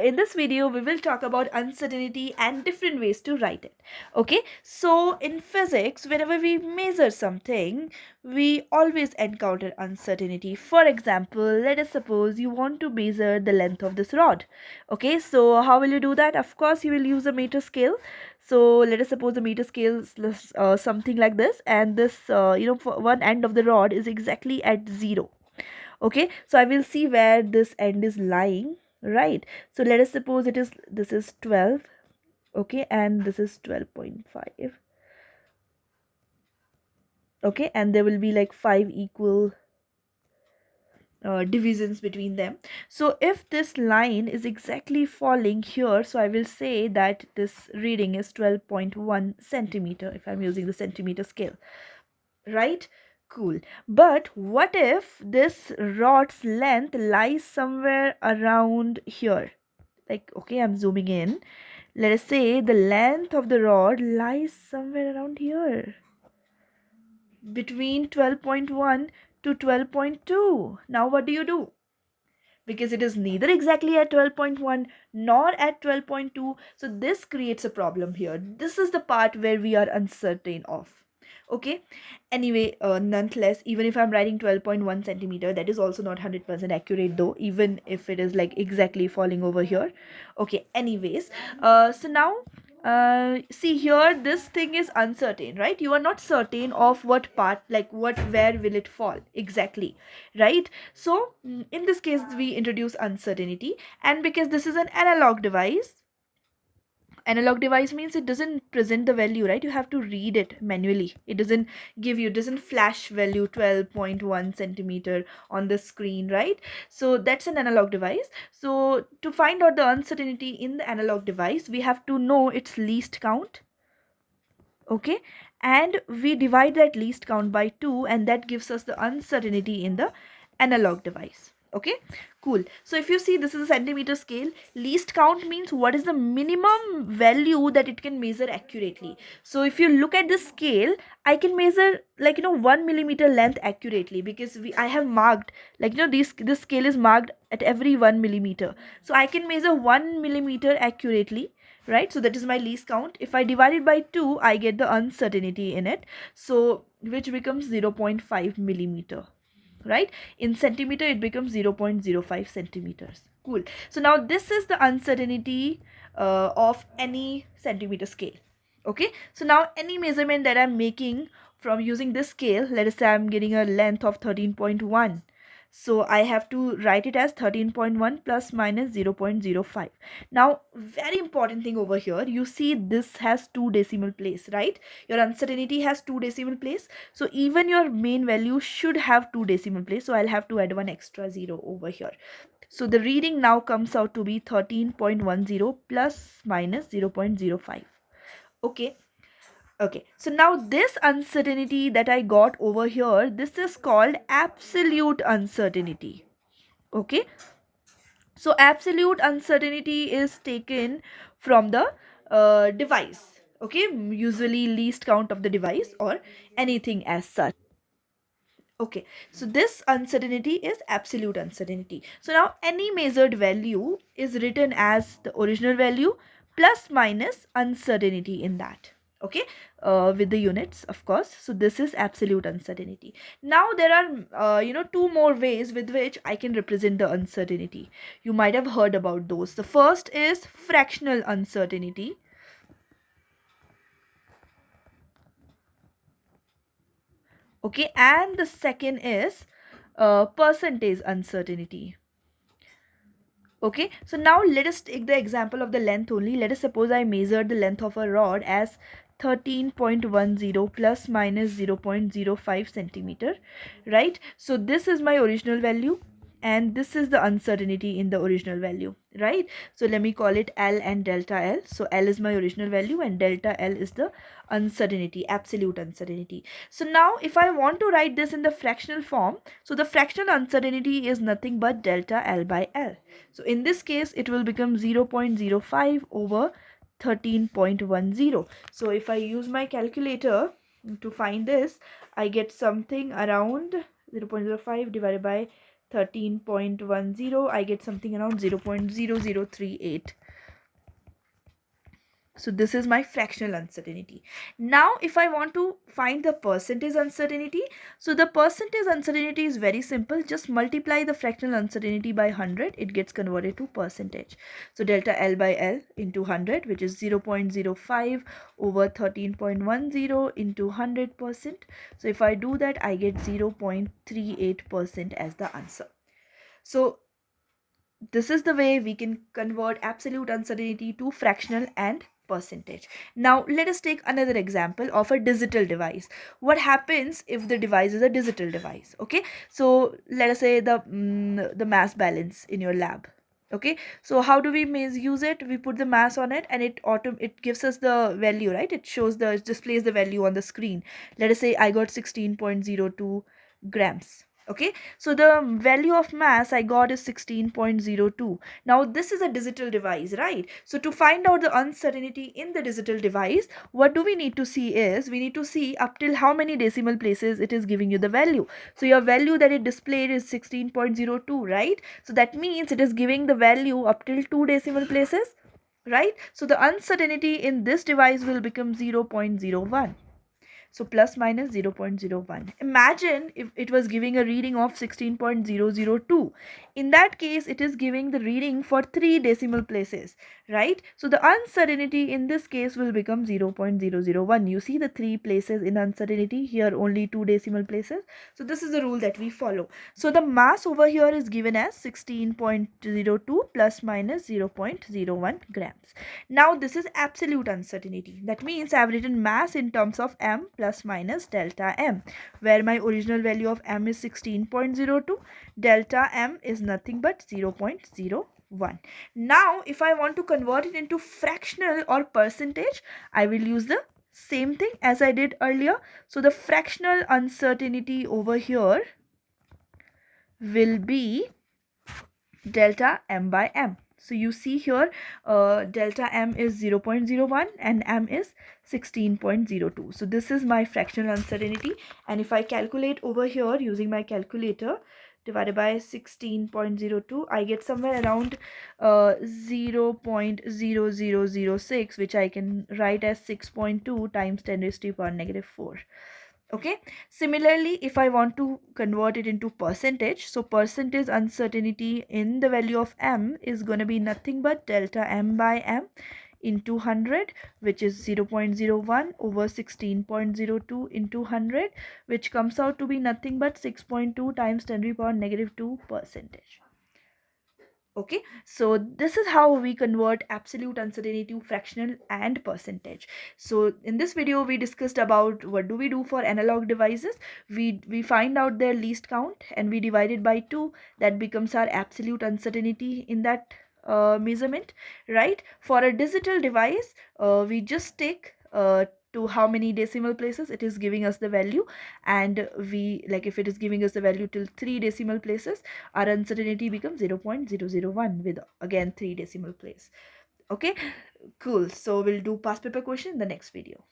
in this video, we will talk about uncertainty and different ways to write it. Okay, so in physics, whenever we measure something, we always encounter uncertainty. For example, let us suppose you want to measure the length of this rod. Okay, so how will you do that? Of course, you will use a meter scale. So let us suppose the meter scale is something like this, and this, for one end of the rod is exactly at 0. Okay, so I will see where this end is lying, right? So let us suppose this is 12. Okay, and this is 12.5. Okay, and there will be like 5 equal divisions between them. So if this line is exactly falling here, so I will say that this reading is 12.1 centimeter if I'm using the centimeter scale, right? Cool. But what if this rod's length lies somewhere around here? Like, okay, I'm zooming in. Let us say the length of the rod lies somewhere around here, between 12.1 to 12.2. Now what do you do? Because it is neither exactly at 12.1 nor at 12.2, so this creates a problem here. This is the part where we are uncertain of. Okay, anyway, nonetheless, even if I'm writing 12.1 centimeter, that is also not 100% accurate though, even if it is like exactly falling over here. Okay, anyways, so now see here, this thing is uncertain, right? You are not certain of what part, like what, where will it fall exactly, right? So in this case we introduce uncertainty, and because this is an analog device means it doesn't present the value, right? You have to read it manually. It doesn't give you, doesn't flash value 12.1 centimeter on the screen, right? So that's an analog device. So to find out the uncertainty in the analog device, we have to know its least count. Okay, and we divide that least count by 2, and that gives us the uncertainty in the analog device. Okay, cool. So if you see, this is a centimeter scale. Least count means what is the minimum value that it can measure accurately. So if you look at the scale, I can measure, like, 1 millimeter length accurately, because I have marked, like, this scale is marked at every 1 millimeter. So I can measure 1 millimeter accurately, right? So that is my least count. If I divide it by 2, I get the uncertainty in it, so which becomes 0.5 millimeter, right? In centimeter it becomes 0.05 centimeters. Cool. So now this is the uncertainty of any centimeter scale. Okay, so now any measurement that I'm making from using this scale, let us say I'm getting a length of 13.1, so I have to write it as 13.1 plus minus 0.05. Now, very important thing over here, you see this has 2 decimal place, right? Your uncertainty has 2 decimal place. So even your main value should have 2 decimal place. So I'll have to add one extra 0 over here. So the reading now comes out to be 13.10 plus minus 0.05. Okay. Okay, so now this uncertainty that I got over here, this is called absolute uncertainty. Okay, so absolute uncertainty is taken from the device. Okay, usually least count of the device or anything as such. Okay, so this uncertainty is absolute uncertainty. So now any measured value is written as the original value plus minus uncertainty in that. Okay, with the units, of course. So this is absolute uncertainty. Now there are, 2 more ways with which I can represent the uncertainty. You might have heard about those. The first is fractional uncertainty. Okay, and the second is percentage uncertainty. Okay, so now let us take the example of the length only. Let us suppose I measured the length of a rod as 13.10 plus minus 0.05 centimeter, right? So this is my original value, and this is the uncertainty in the original value, right? So let me call it L and delta L. So L is my original value and delta L is the uncertainty, absolute uncertainty. So now if I want to write this in the fractional form, so the fractional uncertainty is nothing but delta L by L. So in this case it will become 0.05 over 13.10. So if I use my calculator to find this, I get something around 0.05 divided by 13.10, I get something around 0.0038. So this is my fractional uncertainty. Now, if I want to find the percentage uncertainty, so the percentage uncertainty is very simple. Just multiply the fractional uncertainty by 100. It gets converted to percentage. So delta L by L into 100, which is 0.05 over 13.10 into 100%. So if I do that, I get 0.38% as the answer. So this is the way we can convert absolute uncertainty to fractional and percentage. Now let us take another example of a digital device. What happens if the device is a digital device? Okay, so let us say the mass balance in your lab. Okay, so how do we use it? We put the mass on it and it gives us the value, right? It displays the value on the screen. Let us say I got 16.02 grams. Okay, so the value of mass I got is 16.02. Now this is a digital device, right? So to find out the uncertainty in the digital device, what do we need to see is, we need to see up till how many decimal places it is giving you the value. So your value that it displayed is 16.02, right? So that means it is giving the value up till 2 decimal places, right? So the uncertainty in this device will become 0.01. So plus minus 0.01. Imagine if it was giving a reading of 16.002. In that case, it is giving the reading for 3 decimal places, right? So the uncertainty in this case will become 0.001. You see the 3 places in uncertainty, here only 2 decimal places. So this is the rule that we follow. So the mass over here is given as 16.02 plus minus 0.01 grams. Now this is absolute uncertainty. That means I have written mass in terms of m plus minus delta m, where my original value of m is 16.02, delta m is nothing but 0.01. Now if I want to convert it into fractional or percentage, I will use the same thing as I did earlier. So the fractional uncertainty over here will be delta m by m. So you see here delta m is 0.01 and m is 16.02. So this is my fractional uncertainty, and if I calculate over here using my calculator divided by 16.02, I get somewhere around 0.0006, which I can write as 6.2 times 10 raised to the power negative 4. Okay, similarly if I want to convert it into percentage, so percentage uncertainty in the value of m is going to be nothing but delta m by m into 100, which is 0.01 over 16.02 into 100, which comes out to be nothing but 6.2 times 10 to the power negative 2 percentage. Okay, so this is how we convert absolute uncertainty to fractional and percentage. So in this video we discussed about what do we do for analog devices. We find out their least count and we divide it by 2. That becomes our absolute uncertainty in that measurement, right? For a digital device, we just take to how many decimal places it is giving us the value, and we, like, if it is giving us the value till 3 decimal places, our uncertainty becomes 0.001 with again 3 decimal place. Okay, cool. So we'll do past paper question in the next video.